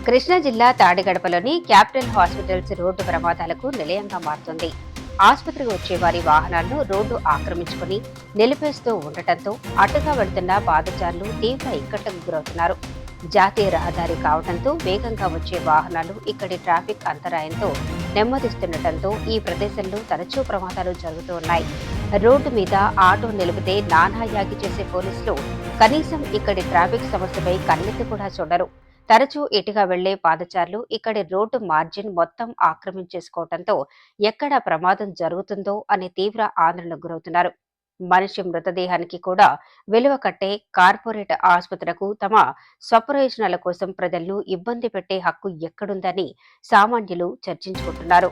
కృష్ణా జిల్లా తాడిగడపలోని capital hospitals road ప్రమాదాలకు నిలయంగా మారుతుంది. ఆసుపత్రికి వచ్చే వారి వాహనాలను రోడ్డు ఆక్రమించుకుని నిలిపేస్తూ ఉండటంతో అటుగా వెళ్తున్న పాదచారులు తీవ్ర ఇక్కట్లకు గురవుతున్నారు. జాతీయ రహదారి కావడంతో వేగంగా వచ్చే వాహనాలు ఇక్కడి ట్రాఫిక్ అంతరాయంతో నెమ్మదిస్తుండటంతో ఈ ప్రదేశంలో తరచూ ప్రమాదాలు జరుగుతూ ఉన్నాయి. రోడ్డు మీద ఆటో నిలిపితే నానాయాగి చేసే పోలీసులు కనీసం ఇక్కడి ట్రాఫిక్ సమస్యపై కన్నెత్తి కూడా చూడరు. తరచూ ఇటుగా వెళ్లే పాదచారులు ఇక్కడి రోడ్డు మార్జిన్ మొత్తం ఆక్రమించేసుకోవడంతో ఎక్కడ ప్రమాదం జరుగుతుందో అనే తీవ్ర ఆందోళనకు గురవుతున్నారు. మనిషి మృతదేహానికి కూడా విలువ కట్టే కార్పొరేట్ ఆసుపత్రులకు తమ స్వప్రయోజనాల కోసం ప్రజలను ఇబ్బంది పెట్టే హక్కు ఎక్కడుందని సామాన్యులు చర్చించుకుంటున్నారు.